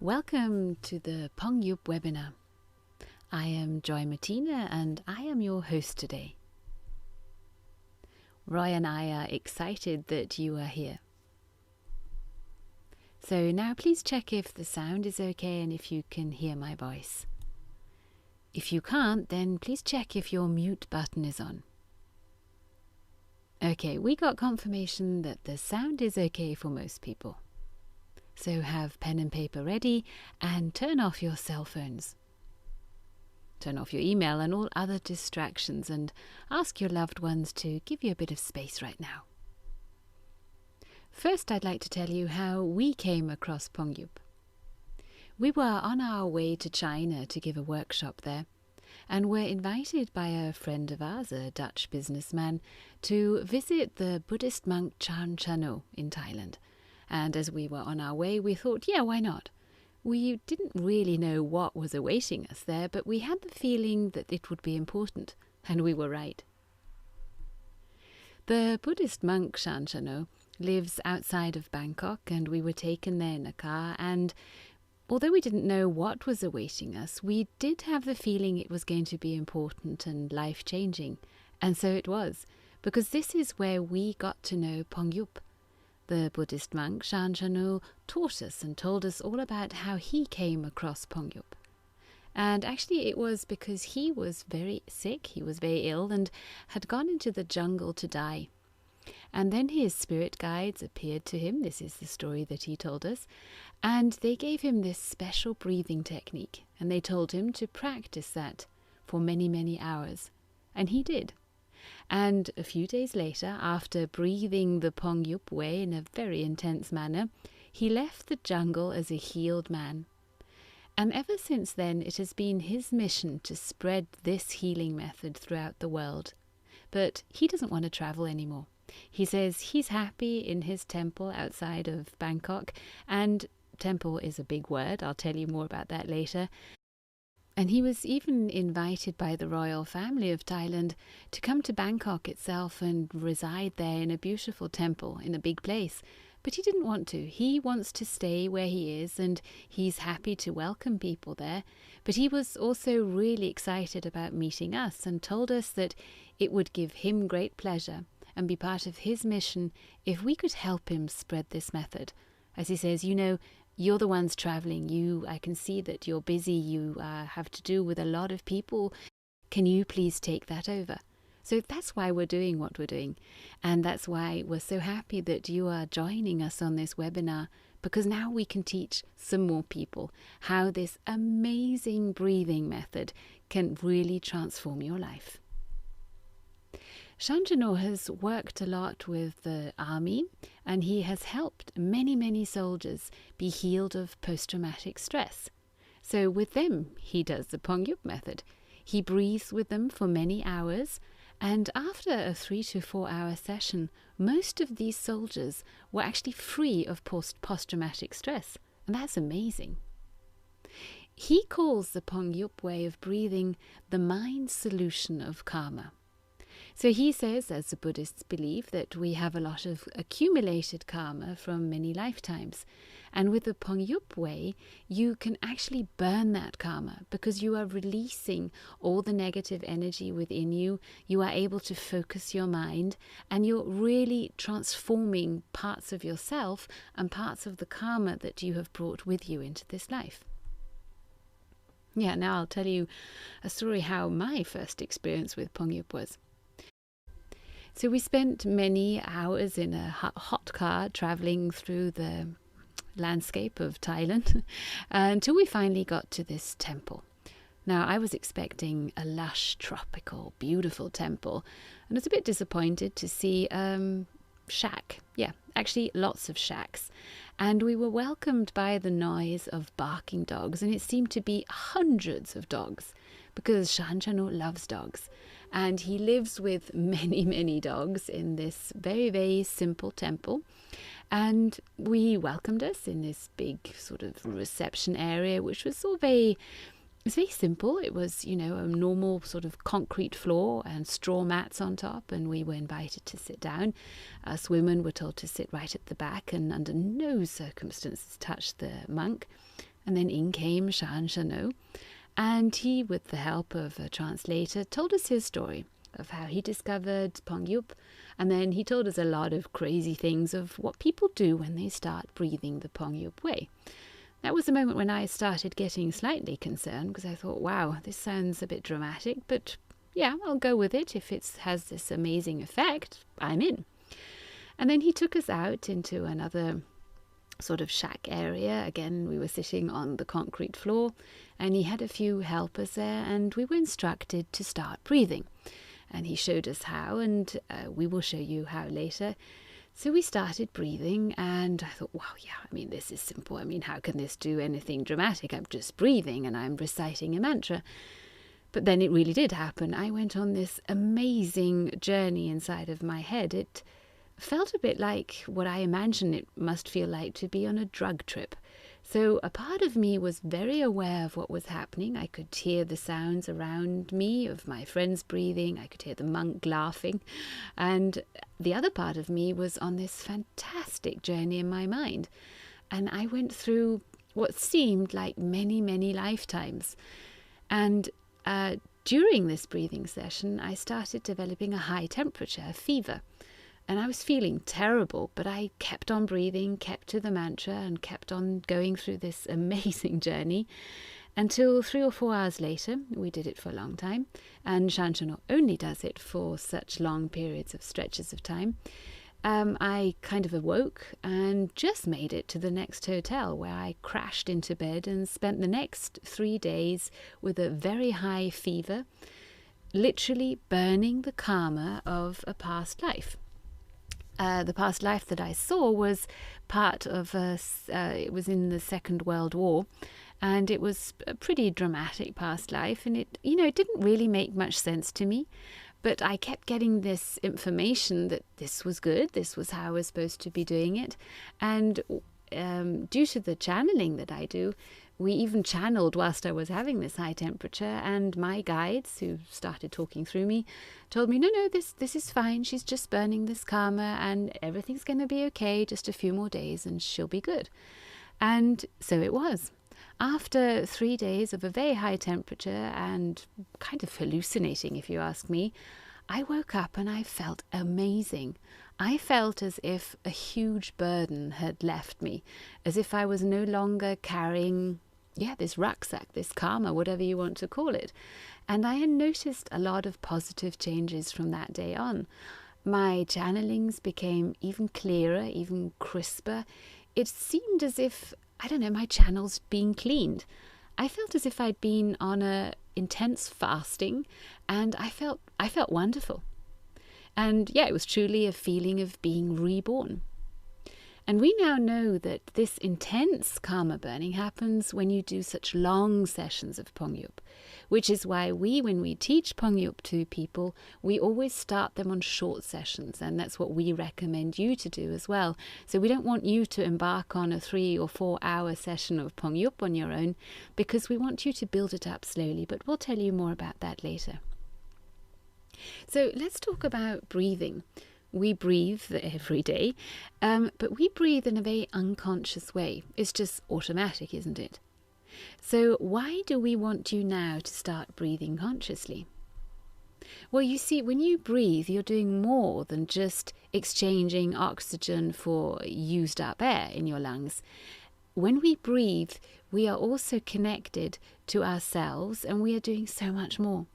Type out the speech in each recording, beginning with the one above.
Welcome to the Pong Youp webinar. I am Martina and I am your host today. Roy and I are excited that you are here. So now please check if the sound is okay and if you can hear my voice. If you can't, then please check if your mute button is on. Okay, we got confirmation that the sound is okay for most people. So have pen and paper ready and turn off your cell phones. Turn off your email and all other distractions and ask your loved ones to give you a bit of space right now. First, I'd like to tell you how we came across Pong Youp. We were on our way to China to give a workshop there and were invited by a friend of ours, a Dutch businessman, to visit the Buddhist monk Chan Chano in Thailand. And as we were on our way, we thought, yeah, why not? We didn't really know what was awaiting us there, but we had the feeling that it would be important, and we were right. The Buddhist monk Chan Chano lives outside of Bangkok, and we were taken there in a car, and although we didn't know what was awaiting us, we did have the feeling it was going to be important and life-changing. And so it was, because this is where we got to know Pong Youp. The Buddhist monk Chan Chano taught us and told us all about how he came across Pong Youp. And actually it was because he was very sick, he was very ill and had gone into the jungle to die. And then his spirit guides appeared to him, this is the story that he told us, and they gave him this special breathing technique, and they told him to practice that for many, many hours. And he did. And a few days later, after breathing the Pong Youp way in a very intense manner, he left the jungle as a healed man. And ever since then, it has been his mission to spread this healing method throughout the world. But he doesn't want to travel anymore. He says he's happy in his temple outside of Bangkok, and temple is a big word, I'll tell you more about that later. And he was even invited by the royal family of Thailand to come to Bangkok itself and reside there in a beautiful temple in a big place. But he didn't want to. He wants to stay where he is and he's happy to welcome people there. But he was also really excited about meeting us and told us that it would give him great pleasure and be part of his mission if we could help him spread this method. As he says, you're the ones traveling. I can see that you're busy. You have to do with a lot of people. Can you please take that over? So that's why we're doing what we're doing. And that's why we're so happy that you are joining us on this webinar, because now we can teach some more people how this amazing breathing method can really transform your life. Chan Chano has worked a lot with the army and he has helped many, many soldiers be healed of post-traumatic stress. So with them, he does the Pong Youp method. He breathes with them for many hours, and after a 3 to 4 hour session, most of these soldiers were actually free of post-traumatic stress, and that's amazing. He calls the Pong Youp way of breathing the mind solution of karma. So he says, as the Buddhists believe, that we have a lot of accumulated karma from many lifetimes. And with the Pong Youp way, you can actually burn that karma because you are releasing all the negative energy within you. You are able to focus your mind and you're really transforming parts of yourself and parts of the karma that you have brought with you into this life. Yeah, now I'll tell you a story how my first experience with Pong Youp was. So we spent many hours in a hot car traveling through the landscape of Thailand until we finally got to this temple. Now, I was expecting a lush, tropical, beautiful temple, and I was a bit disappointed to see shack. Yeah, actually lots of shacks. And we were welcomed by the noise of barking dogs, and it seemed to be hundreds of dogs because Chan Chano loves dogs. And he lives with many, many dogs in this very, very simple temple. And we welcomed us in this big sort of reception area, which was all very simple. It was, a normal sort of concrete floor and straw mats on top. And we were invited to sit down. Us women were told to sit right at the back and under no circumstances touch the monk. And then in came Shan, and he, with the help of a translator, told us his story of how he discovered Pong Youp, and then he told us a lot of crazy things of what people do when they start breathing the Pong Youp way. That was the moment when I started getting slightly concerned, because I thought, wow, this sounds a bit dramatic, but yeah, I'll go with it. If it has this amazing effect, I'm in. And then he took us out into another sort of shack area. Again, we were sitting on the concrete floor, and he had a few helpers there, and we were instructed to start breathing. And he showed us how, and we will show you how later. So we started breathing, and I thought, wow, yeah, I mean, this is simple. I mean, how can this do anything dramatic? I'm just breathing and I'm reciting a mantra. But then it really did happen. I went on this amazing journey inside of my head. It felt a bit like what I imagine it must feel like to be on a drug trip. So a part of me was very aware of what was happening. I could hear the sounds around me of my friends breathing. I could hear the monk laughing. And the other part of me was on this fantastic journey in my mind. And I went through what seemed like many, many lifetimes. And during this breathing session, I started developing a high temperature, a fever. And I was feeling terrible, but I kept on breathing, kept to the mantra, and kept on going through this amazing journey until 3 or 4 hours later. We did it for a long time, and Shanshano only does it for such long periods of stretches of time. I kind of awoke and just made it to the next hotel, where I crashed into bed and spent the next 3 days with a very high fever, literally burning the karma of a past life. The past life that I saw was part of it was in the Second World War, and it was a pretty dramatic past life, and it didn't really make much sense to me, but I kept getting this information that this was good, this was how I was supposed to be doing it, and due to the channeling that I do, we even channeled whilst I was having this high temperature, and my guides, who started talking through me, told me, no, this is fine. She's just burning this karma, and everything's going to be okay. Just a few more days, and she'll be good. And so it was. After 3 days of a very high temperature and kind of hallucinating, if you ask me, I woke up and I felt amazing. I felt as if a huge burden had left me, as if I was no longer carrying this rucksack, this karma, whatever you want to call it. And I had noticed a lot of positive changes from that day on. My channelings became even clearer, even crisper. It seemed as if, my channels being cleaned. I felt as if I'd been on a intense fasting, and I felt wonderful. And it was truly a feeling of being reborn. And we now know that this intense karma burning happens when you do such long sessions of Pong Youp, which is why when we teach Pong Youp to people, we always start them on short sessions, and that's what we recommend you to do as well. So we don't want you to embark on a 3 or 4 hour session of Pong Youp on your own, because we want you to build it up slowly, but we'll tell you more about that later. So let's talk about breathing. We breathe every day, but we breathe in a very unconscious way. It's just automatic, isn't it? So why do we want you now to start breathing consciously? Well, you see, when you breathe, you're doing more than just exchanging oxygen for used up air in your lungs. When we breathe, we are also connected to ourselves, and we are doing so much more.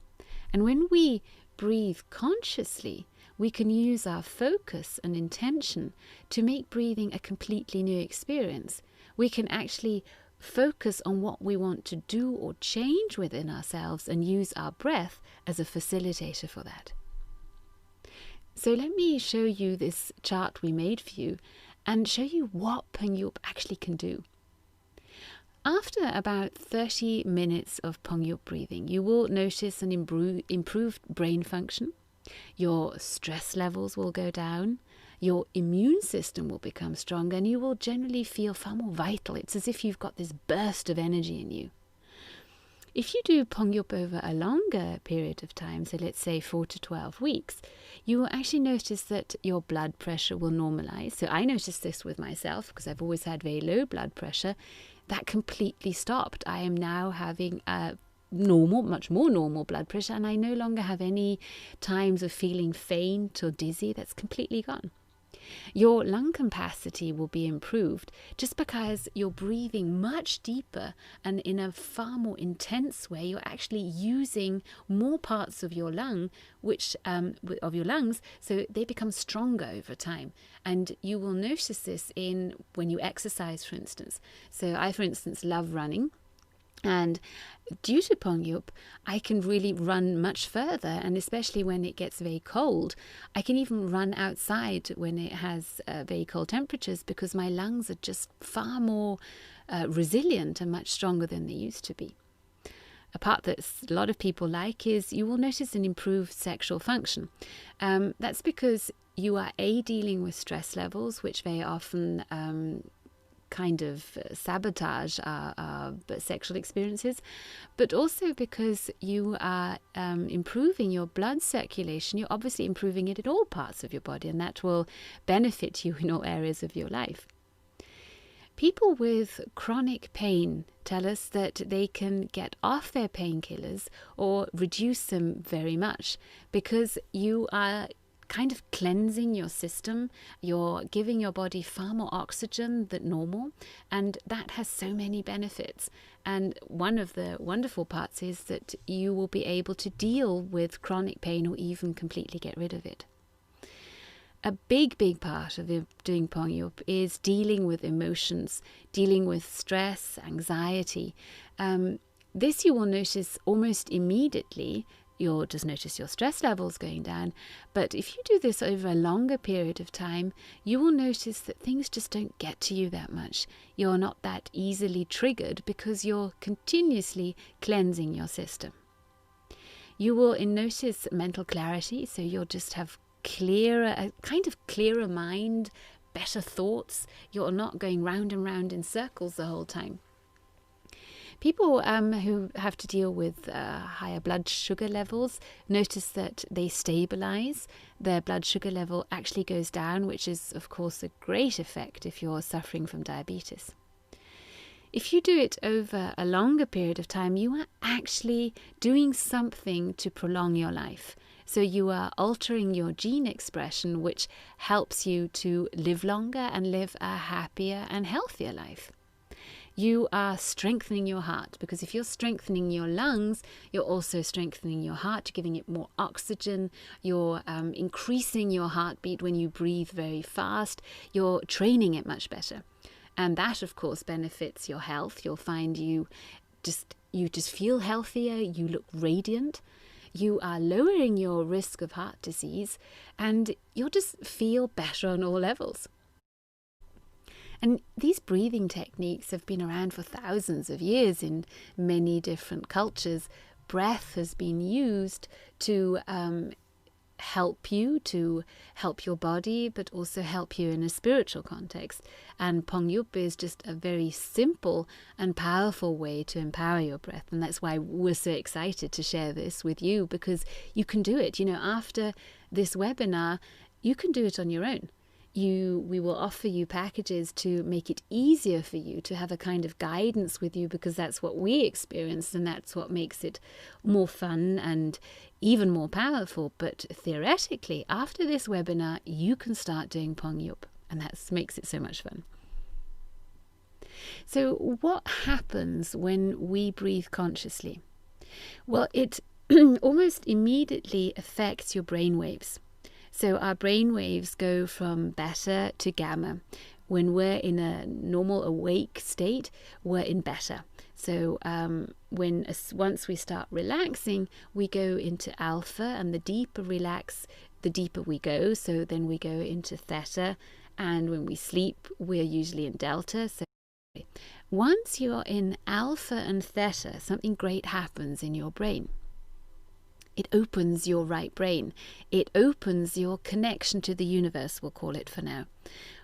And when we breathe consciously, we can use our focus and intention to make breathing a completely new experience. We can actually focus on what we want to do or change within ourselves and use our breath as a facilitator for that. So let me show you this chart we made for you and show you what Pong Youp actually can do. After about 30 minutes of Pong Youp breathing, you will notice an improved brain function. Your stress levels will go down, your immune system will become stronger, and you will generally feel far more vital. It's as if you've got this burst of energy in you. If you do Pong Youp over a longer period of time, so let's say 4 to 12 weeks, you will actually notice that your blood pressure will normalize. So I noticed this with myself because I've always had very low blood pressure. That completely stopped. I am now having a normal, much more normal blood pressure, and I no longer have any times of feeling faint or dizzy. That's completely gone. Your lung capacity will be improved just because you're breathing much deeper and in a far more intense way. You're actually using more parts of your lungs, so they become stronger over time. And you will notice this in when you exercise, for instance. So I, for instance, love running. And due to Pong Youp, I can really run much further, and especially when it gets very cold, I can even run outside when it has very cold temperatures because my lungs are just far more resilient and much stronger than they used to be. A part that a lot of people like is you will notice an improved sexual function. That's because you are dealing with stress levels, which very often kind of sabotage our sexual experiences, but also because you are improving your blood circulation. You're obviously improving it in all parts of your body, and that will benefit you in all areas of your life. People with chronic pain tell us that they can get off their painkillers or reduce them very much because you are kind of cleansing your system. You're giving your body far more oxygen than normal, and that has so many benefits. And one of the wonderful parts is that you will be able to deal with chronic pain or even completely get rid of it. A big part of doing Pong Youp is dealing with emotions, dealing with stress, anxiety. This you will notice almost immediately. You'll just notice your stress levels going down. But if you do this over a longer period of time, you will notice that things just don't get to you that much. You're not that easily triggered because you're continuously cleansing your system. You will notice mental clarity, so you'll just have a kind of clearer mind, better thoughts. You're not going round and round in circles the whole time. People who have to deal with higher blood sugar levels notice that they stabilize. Their blood sugar level actually goes down, which is, of course, a great effect if you're suffering from diabetes. If you do it over a longer period of time, you are actually doing something to prolong your life. So you are altering your gene expression, which helps you to live longer and live a happier and healthier life. You are strengthening your heart, because if you're strengthening your lungs, you're also strengthening your heart, you're giving it more oxygen, you're increasing your heartbeat when you breathe very fast, you're training it much better. And that, of course, benefits your health. You'll find you just feel healthier, you look radiant, you are lowering your risk of heart disease, and you'll just feel better on all levels. And these breathing techniques have been around for thousands of years in many different cultures. Breath has been used to help your body, but also help you in a spiritual context. And Pong Youp is just a very simple and powerful way to empower your breath. And that's why we're so excited to share this with you, because you can do it. After this webinar, you can do it on your own. We will offer you packages to make it easier for you to have a kind of guidance with you, because that's what we experienced, and that's what makes it more fun and even more powerful. But theoretically, after this webinar, you can start doing Pong Youp, and that makes it so much fun. So what happens when we breathe consciously? Well, it almost immediately affects your brain waves. So our brain waves go from beta to gamma. When we're in a normal awake state, we're in beta. So once we start relaxing, we go into alpha, and the deeper relax, the deeper we go. So then we go into theta, and when we sleep, we're usually in delta. So once you're in alpha and theta, something great happens in your brain. It opens your right brain. It opens your connection to the universe, we'll call it for now.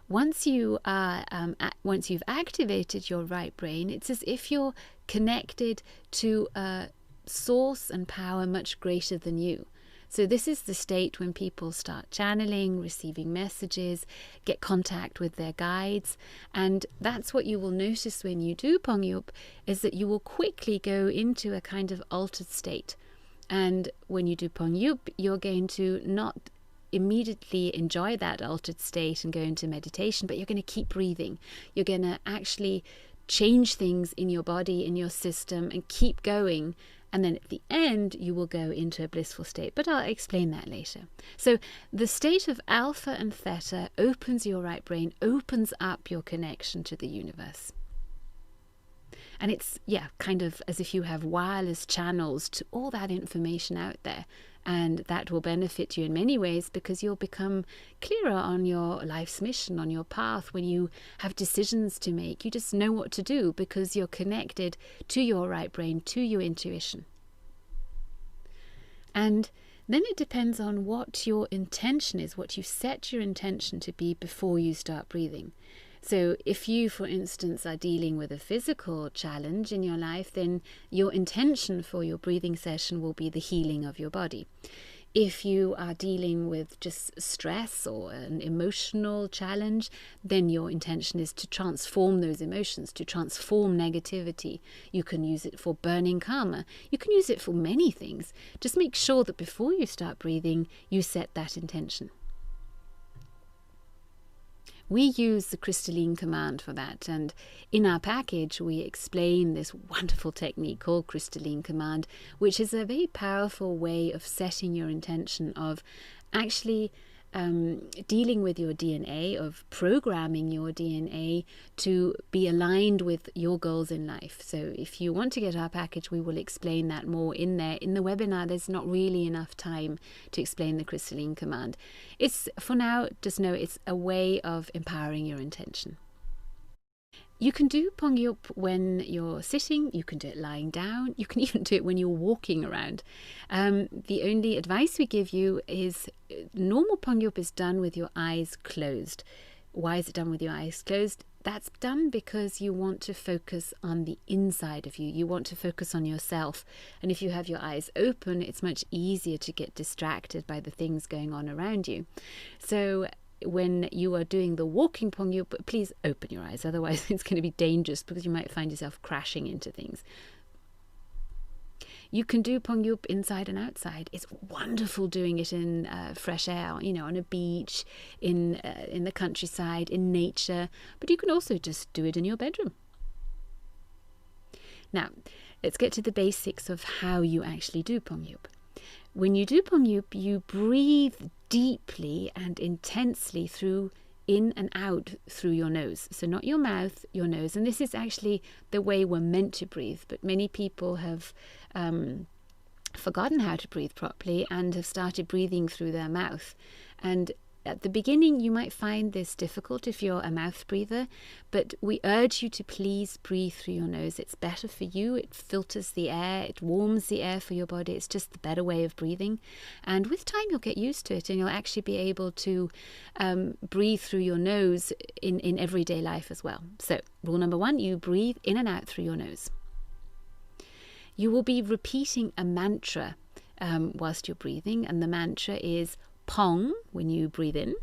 once you are once you've activated your right brain, it's as if you're connected to a source and power much greater than you. So this is the state when people start channeling, receiving messages, get contact with their guides. And that's what you will notice when you do Pong Youp, is that you will quickly go into a kind of altered state. And when you do Pong Youp, you're going to not immediately enjoy that altered state and go into meditation, but you're going to keep breathing. You're going to actually change things in your body, in your system, and keep going. And then at the end, you will go into a blissful state. But I'll explain that later. So the state of alpha and theta opens your right brain, opens up your connection to the universe. And it's, kind of as if you have wireless channels to all that information out there. And that will benefit you in many ways, because you'll become clearer on your life's mission, on your path. When you have decisions to make, you just know what to do because you're connected to your right brain, to your intuition. And then it depends on what your intention is, what you set your intention to be before you start breathing. So if you, for instance, are dealing with a physical challenge in your life, then your intention for your breathing session will be the healing of your body. If you are dealing with just stress or an emotional challenge, then your intention is to transform those emotions, to transform negativity. You can use it for burning karma. You can use it for many things. Just make sure that before you start breathing, you set that intention. We use the crystalline command for that, and in our package we explain this wonderful technique called crystalline command, which is a very powerful way of setting your intention, of actually dealing with your DNA, of programming your DNA to be aligned with your goals in life. So if you want to get our package, we will explain that more in there. In the webinar, there's not really enough time to explain the crystalline command. It's, for now, just know it's a way of empowering your intention. You can do Pong Youp when you're sitting, you can do it lying down, you can even do it when you're walking around. The only advice we give you is normal Pong Youp is done with your eyes closed. Why is it done with your eyes closed? That's done because you want to focus on the inside of you. You want to focus on yourself. And if you have your eyes open, it's much easier to get distracted by the things going on around you. So when you are doing the walking Pong Youp, please open your eyes, otherwise it's going to be dangerous because you might find yourself crashing into things. You can do Pong Youp inside and outside. It's wonderful doing it in fresh air, on a beach, in the countryside, in nature, but you can also just do it in your bedroom. Now, let's get to the basics of how you actually do Pong Youp. When you do Pong Youp, you breathe deeply and intensely in and out through your nose. So not your mouth, your nose. And this is actually the way we're meant to breathe. But many people have forgotten how to breathe properly and have started breathing through their mouth. And at the beginning, you might find this difficult if you're a mouth breather, but we urge you to please breathe through your nose. It's better for you. It filters the air. It warms the air for your body. It's just the better way of breathing. And with time, you'll get used to it, and you'll actually be able to breathe through your nose in everyday life as well. So rule number 1, you breathe in and out through your nose. You will be repeating a mantra whilst you're breathing, and the mantra is Pong when you breathe in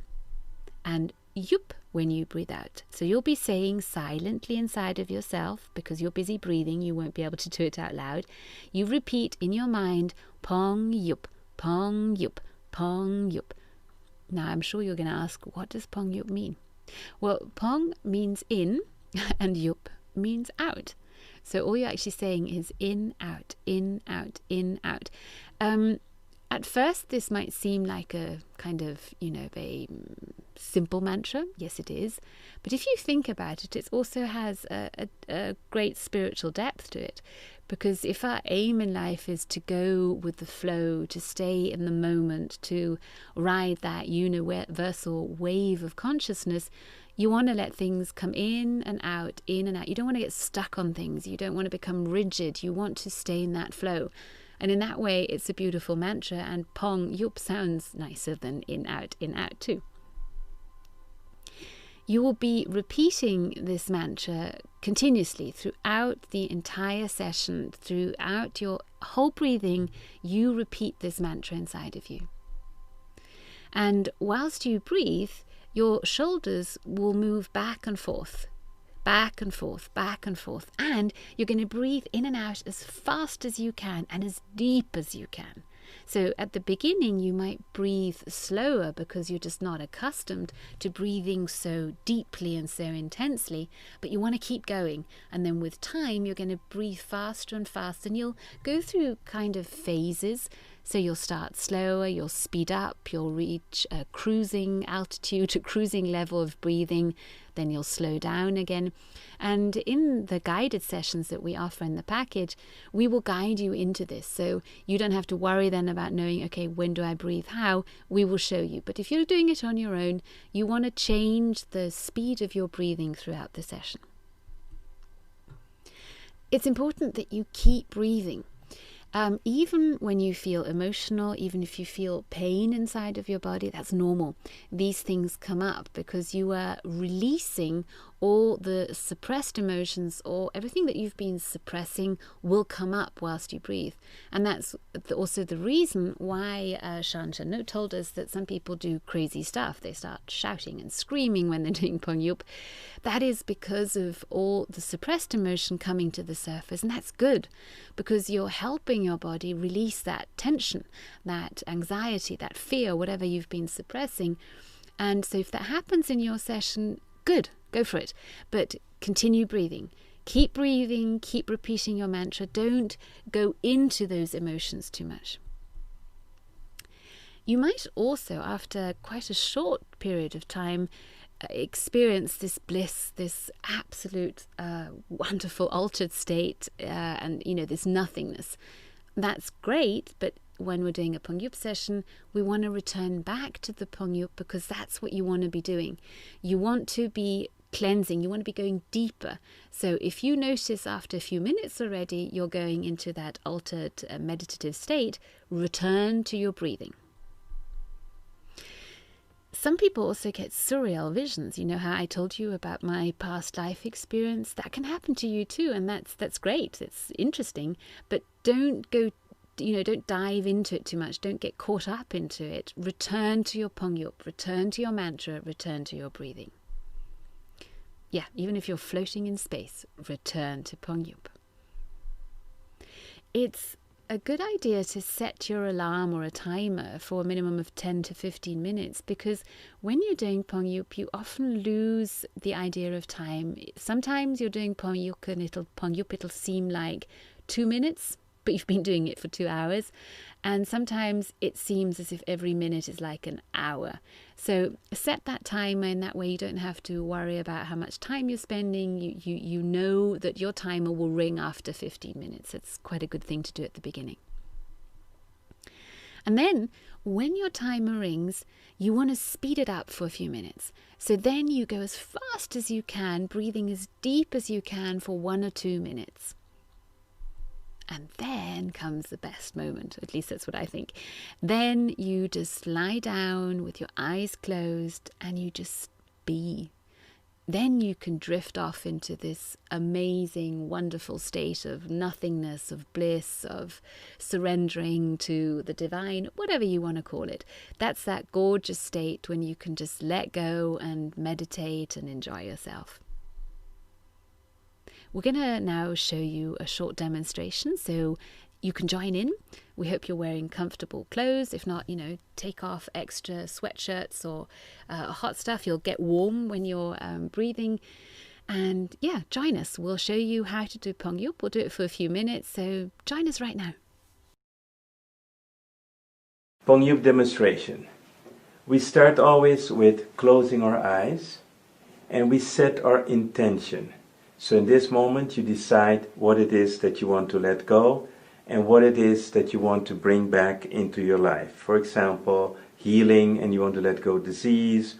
and Youp when you breathe out. So you'll be saying silently inside of yourself, because you're busy breathing, you won't be able to do it out loud. You repeat in your mind Pong Youp, Pong Youp, Pong Youp. Now I'm sure you're going to ask, what does Pong Youp mean? Well, Pong means in and Youp means out. So all you're actually saying is in, out, in, out, in, out. At first, this might seem like a kind of, very simple mantra. Yes, it is. But if you think about it, it also has a great spiritual depth to it. Because if our aim in life is to go with the flow, to stay in the moment, to ride that universal wave of consciousness, you want to let things come in and out, in and out. You don't want to get stuck on things. You don't want to become rigid. You want to stay in that flow. And in that way, it's a beautiful mantra, and Pong Youp sounds nicer than in out too. You will be repeating this mantra continuously throughout the entire session, throughout your whole breathing. You repeat this mantra inside of you. And whilst you breathe, your shoulders will move back and forth, back and forth, back and forth. And you're going to breathe in and out as fast as you can and as deep as you can. So at the beginning, you might breathe slower because you're just not accustomed to breathing so deeply and so intensely, but you want to keep going. And then with time, you're going to breathe faster and faster, and you'll go through kind of phases. So you'll start slower, you'll speed up, you'll reach a cruising altitude, a cruising level of breathing, then you'll slow down again. And in the guided sessions that we offer in the package, we will guide you into this. So you don't have to worry then about knowing, okay, when do I breathe how? We will show you. But if you're doing it on your own, you want to change the speed of your breathing throughout the session. It's important that you keep breathing. Even when you feel emotional, even if you feel pain inside of your body, that's normal. These things come up because you are releasing all the suppressed emotions, or everything that you've been suppressing will come up whilst you breathe. And that's also the reason why Shan No told us that some people do crazy stuff. They start shouting and screaming when they're doing Pong Youp. That is because of all the suppressed emotion coming to the surface. And that's good, because you're helping your body release that tension, that anxiety, that fear, whatever you've been suppressing. And so if that happens in your session, good, go for it. But continue breathing. Keep breathing, keep repeating your mantra. Don't go into those emotions too much. You might also, after quite a short period of time, experience this bliss, this absolute wonderful altered state, and this nothingness. That's great, but when we're doing a Pong Youp session, we want to return back to the Pong Youp, because that's what you want to be doing. You want to be cleansing, you want to be going deeper. So if you notice after a few minutes already you're going into that altered meditative state, return to your breathing. Some people also get surreal visions. You know how I told you about my past life experience? That can happen to you too, and that's great. It's interesting, but don't go, don't dive into it too much. Don't get caught up into it. Return to your Pong Youp, return to your mantra, return to your breathing. Yeah, even if you're floating in space, return to Pong Youp. It's a good idea to set your alarm or a timer for a minimum of 10 to 15 minutes, because when you're doing Pong Youp, you often lose the idea of time. Sometimes you're doing Pong Youp and it'll seem like 2 minutes, but you've been doing it for 2 hours. And sometimes it seems as if every minute is like an hour. So set that timer, in that way you don't have to worry about how much time you're spending. You know that your timer will ring after 15 minutes. It's quite a good thing to do at the beginning. And then when your timer rings, you want to speed it up for a few minutes. So then you go as fast as you can, breathing as deep as you can for 1 or 2 minutes. And then comes the best moment, at least that's what I think. Then you just lie down with your eyes closed and you just be. Then you can drift off into this amazing, wonderful state of nothingness, of bliss, of surrendering to the divine, whatever you want to call it. That's that gorgeous state when you can just let go and meditate and enjoy yourself. We're going to now show you a short demonstration so you can join in. We hope you're wearing comfortable clothes. If not, take off extra sweatshirts or hot stuff. You'll get warm when you're breathing. And yeah, join us. We'll show you how to do Pong Youp. We'll do it for a few minutes. So join us right now. Pong Youp demonstration. We start always with closing our eyes and we set our intention. So in this moment you decide what it is that you want to let go and what it is that you want to bring back into your life. For example, healing, and you want to let go of disease,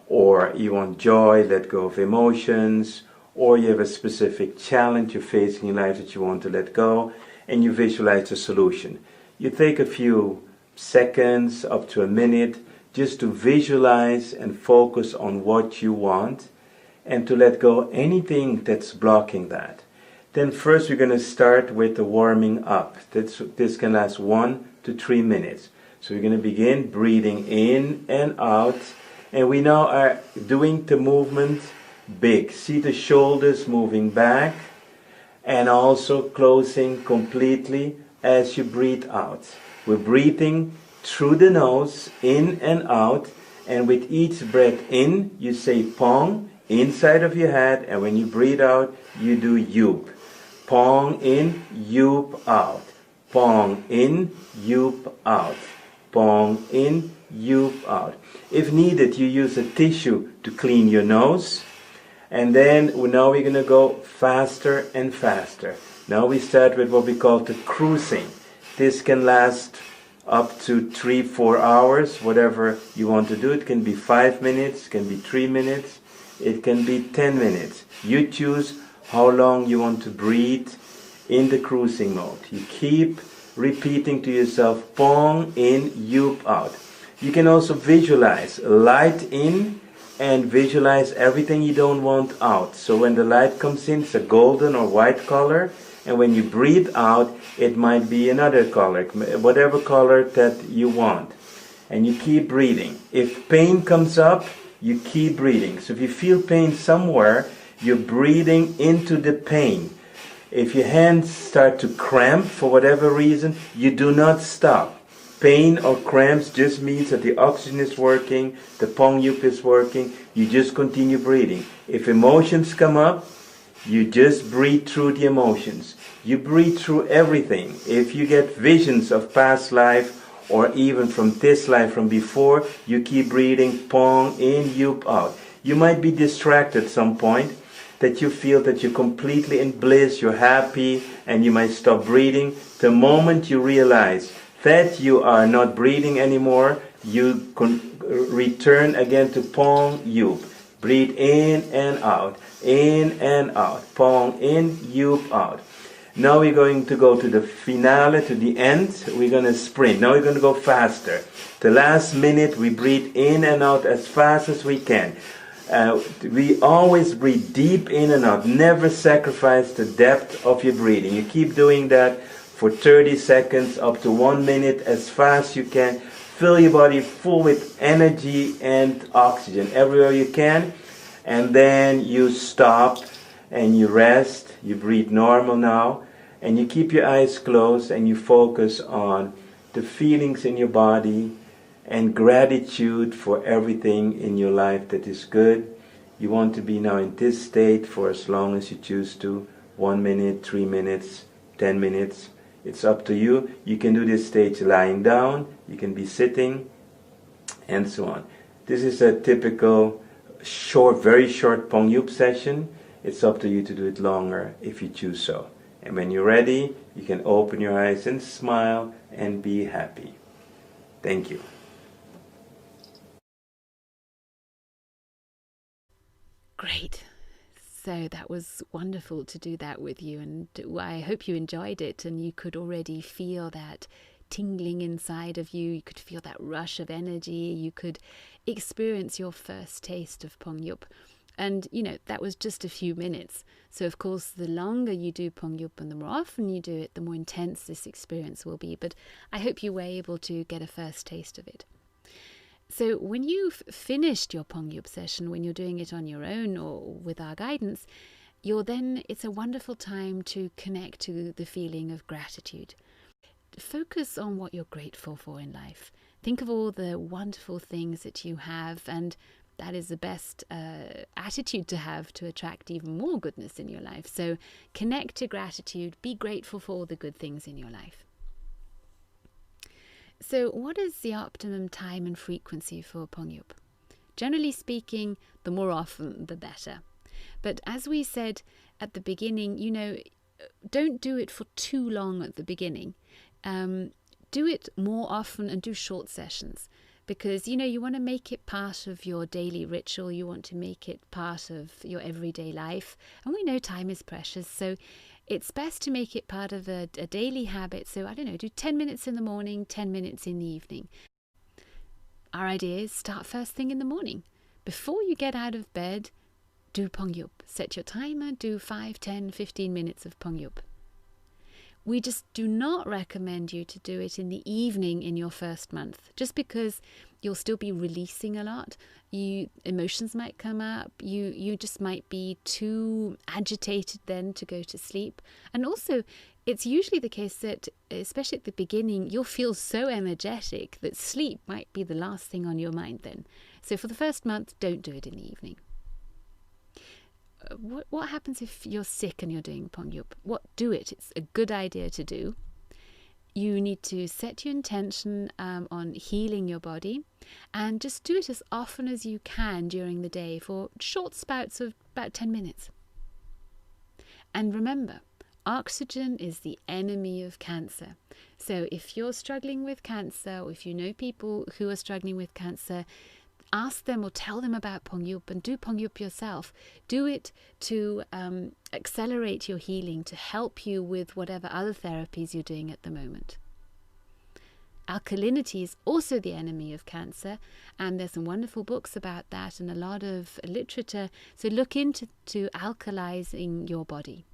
or you want joy, let go of emotions, or you have a specific challenge you're facing in life that you want to let go, and you visualize a solution. You take a few seconds up to a minute just to visualize and focus on what you want, and to let go anything that's blocking that. Then first we're going to start with the warming up. This can last 1 to 3 minutes. So we're going to begin breathing in and out. And we now are doing the movement big. See the shoulders moving back and also closing completely as you breathe out. We're breathing through the nose, in and out. And with each breath in, you say Pong inside of your head. And when you breathe out, you do Youp. Pong in, Youp out. Pong in, Youp out. Pong in, Youp out. If needed, you use a tissue to clean your nose. And then now we're going to go faster and faster. Now we start with what we call the cruising. This can last up to 3-4 hours, whatever you want to do. It can be 5 minutes, it can be 3 minutes, it can be 10 minutes. You choose how long you want to breathe in the cruising mode. You keep repeating to yourself, Pong in, Youp out. You can also visualize light in and visualize everything you don't want out. So when the light comes in, it's a golden or white color, and when you breathe out, it might be another color, whatever color that you want. And you keep breathing. If pain comes up, you keep breathing. So if you feel pain somewhere, you're breathing into the pain. If your hands start to cramp for whatever reason, you do not stop. Pain or cramps just means that the oxygen is working, the Pong Youp is working, you just continue breathing. If emotions come up, you just breathe through the emotions. You breathe through everything. If you get visions of past life or even from this life from before, you keep breathing Pong in, Youp out. You might be distracted at some point, that you feel that you're completely in bliss, you're happy, and you might stop breathing. The moment you realize that you are not breathing anymore, you return again to Pong Youp. Breathe in and out, Pong in, Youp out. Now we're going to go to the finale, to the end. We're going to sprint. Now we're going to go faster. The last minute we breathe in and out as fast as we can. We always breathe deep in and out. Never sacrifice the depth of your breathing. You keep doing that for 30 seconds up to 1 minute as fast as you can. Fill your body full with energy and oxygen everywhere you can. And then you stop and you rest. You breathe normal now. And you keep your eyes closed and you focus on the feelings in your body and gratitude for everything in your life that is good. You want to be now in this state for as long as you choose to. 1 minute, 3 minutes, 10 minutes. It's up to you. You can do this stage lying down, you can be sitting, and so on. This is a typical short, very short Pong Youp session. It's up to you to do it longer if you choose so. And when you're ready, you can open your eyes and smile and be happy. Thank you. Great. So that was wonderful to do that with you, and I hope you enjoyed it and you could already feel that tingling inside of you. You could feel that rush of energy. You could experience your first taste of Pong Youp. And, that was just a few minutes. So, of course, the longer you do Pong Youp and the more often you do it, the more intense this experience will be. But I hope you were able to get a first taste of it. So when you've finished your Pong Youp session, when you're doing it on your own or with our guidance, it's a wonderful time to connect to the feeling of gratitude. Focus on what you're grateful for in life. Think of all the wonderful things that you have, and that is the best attitude to have to attract even more goodness in your life. So connect to gratitude, be grateful for all the good things in your life. So what is the optimum time and frequency for Pong Youp? Generally speaking, the more often, the better. But as we said at the beginning, don't do it for too long at the beginning. Do it more often and do short sessions. Because, you want to make it part of your daily ritual. You want to make it part of your everyday life. And we know time is precious. So it's best to make it part of a daily habit. So, do 10 minutes in the morning, 10 minutes in the evening. Our idea is start first thing in the morning. Before you get out of bed, do Pong Youp. Set your timer, do 5, 10, 15 minutes of Pong Youp. We just do not recommend you to do it in the evening in your first month, just because you'll still be releasing a lot. Emotions might come up. You just might be too agitated then to go to sleep. And also, it's usually the case that, especially at the beginning, you'll feel so energetic that sleep might be the last thing on your mind then. So for the first month, don't do it in the evening. What happens if you're sick and you're doing Pong Youp? Do it. It's a good idea to do. You need to set your intention on healing your body, and just do it as often as you can during the day for short spouts of about 10 minutes. And remember, oxygen is the enemy of cancer. So if you're struggling with cancer, or if you know people who are struggling with cancer, ask them or tell them about Pong Youp, and do Pong Youp yourself. Do it to accelerate your healing, to help you with whatever other therapies you're doing at the moment. Alkalinity is also the enemy of cancer, and there's some wonderful books about that and a lot of literature. So look into alkalizing your body.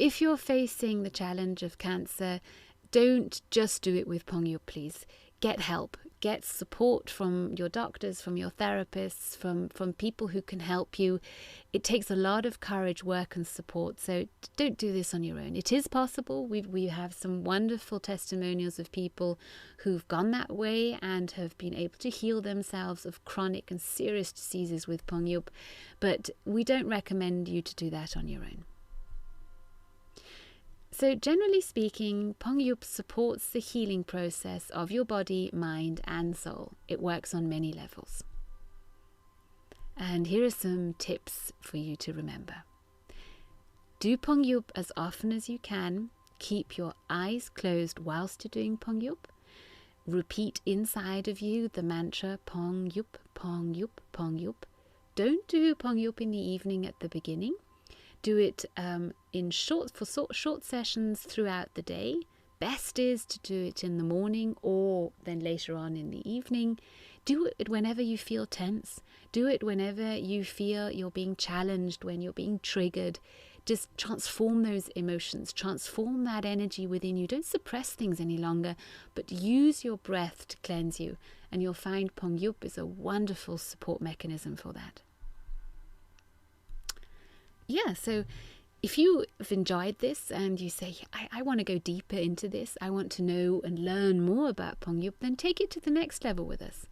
If you're facing the challenge of cancer, don't just do it with Pong Youp, please. Get help. Get support from your doctors, from your therapists, from people who can help you. It takes a lot of courage, work and support, so don't do this on your own. It is possible. We have some wonderful testimonials of people who've gone that way and have been able to heal themselves of chronic and serious diseases with Pong Youp, but we don't recommend you to do that on your own. So generally speaking, Pong Youp supports the healing process of your body, mind and soul. It works on many levels. And here are some tips for you to remember. Do Pong Youp as often as you can. Keep your eyes closed whilst you're doing Pong Youp. Repeat inside of you the mantra Pong Youp, Pong Youp, Pong Youp. Don't do Pong Youp in the evening at the beginning. Do it in short sessions throughout the day. Best is to do it in the morning or then later on in the evening. Do it whenever you feel tense. Do it whenever you feel you're being challenged, when you're being triggered. Just transform those emotions, transform that energy within you. Don't suppress things any longer, but use your breath to cleanse you. And you'll find Pong Youp is a wonderful support mechanism for that. Yeah, so if you have enjoyed this and you say, I want to go deeper into this, I want to know and learn more about Pong Youp, then take it to the next level with us.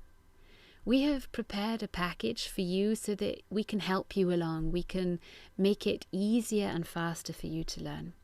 We have prepared a package for you so that we can help you along. We can make it easier and faster for you to learn.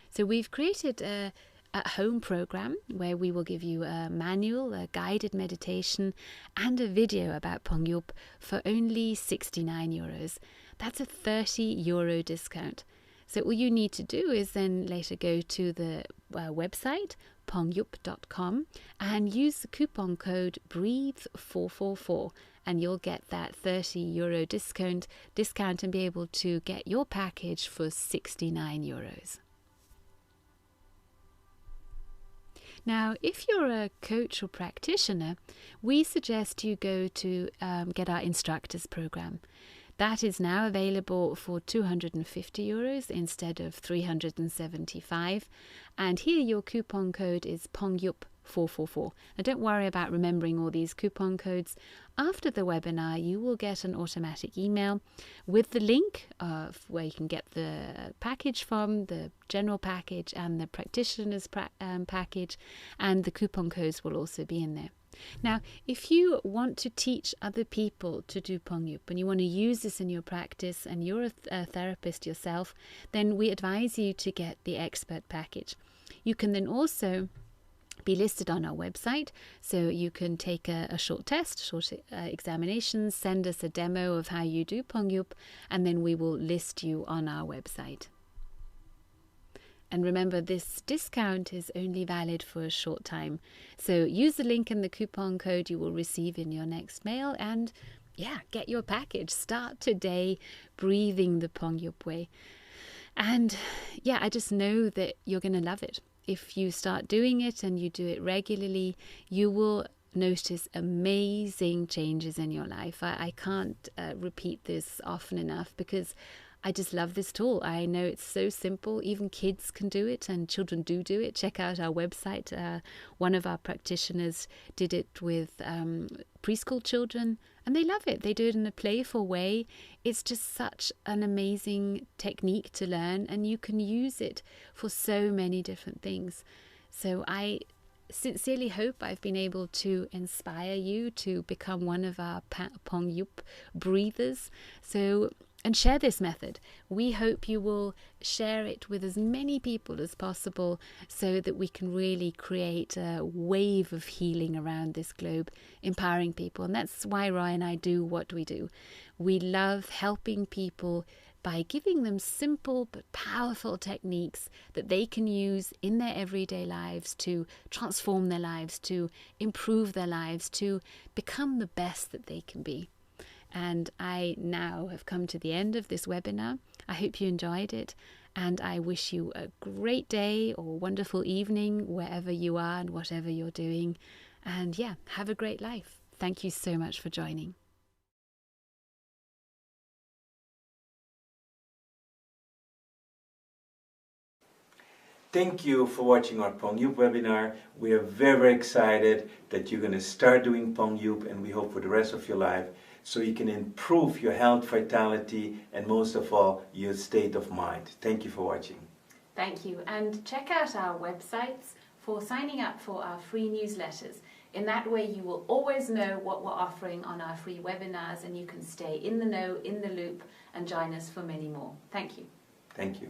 So we've created a at-home program where we will give you a manual, a guided meditation and a video about Pong Youp for only €69. That's a €30 discount. So all you need to do is then later go to the website pongyup.com and use the coupon code BREATHE444 and you'll get that €30 discount and be able to get your package for €69. Now, if you're a coach or practitioner, we suggest you go to get our instructors program. That is now available for €250 instead of €375. And here your coupon code is PongYup444. Now don't worry about remembering all these coupon codes. After the webinar, you will get an automatic email with the link of where you can get the package from, the general package and the practitioner's package, and the coupon codes will also be in there. Now, if you want to teach other people to do Pong Youp and you want to use this in your practice and you're a therapist yourself, then we advise you to get the expert package. You can then also be listed on our website, so you can take a short test, short examinations, send us a demo of how you do Pong Youp, and then we will list you on our website. And remember, this discount is only valid for a short time. So use the link and the coupon code you will receive in your next mail and get your package. Start today breathing the Pong Youp way. And I just know that you're going to love it. If you start doing it and you do it regularly, you will notice amazing changes in your life. I can't repeat this often enough because I just love this tool. I know it's so simple. Even kids can do it, and children do it. Check out our website. One of our practitioners did it with preschool children, and they love it. They do it in a playful way. It's just such an amazing technique to learn, and you can use it for so many different things. So I sincerely hope I've been able to inspire you to become one of our Pong Youp breathers. And share this method. We hope you will share it with as many people as possible so that we can really create a wave of healing around this globe, empowering people. And that's why Roy and I do what we do. We love helping people by giving them simple but powerful techniques that they can use in their everyday lives to transform their lives, to improve their lives, to become the best that they can be. And I now have come to the end of this webinar. I hope you enjoyed it, and I wish you a great day or wonderful evening wherever you are and whatever you're doing. And yeah, have a great life. Thank you so much for joining. Thank you for watching our Pong Youp webinar. We are very excited that you're going to start doing Pong Youp, and we hope for the rest of your life, so you can improve your health, vitality, and most of all, your state of mind. Thank you for watching. Thank you. And check out our websites for signing up for our free newsletters. In that way, you will always know what we're offering on our free webinars, and you can stay in the know, in the loop, and join us for many more. Thank you. Thank you.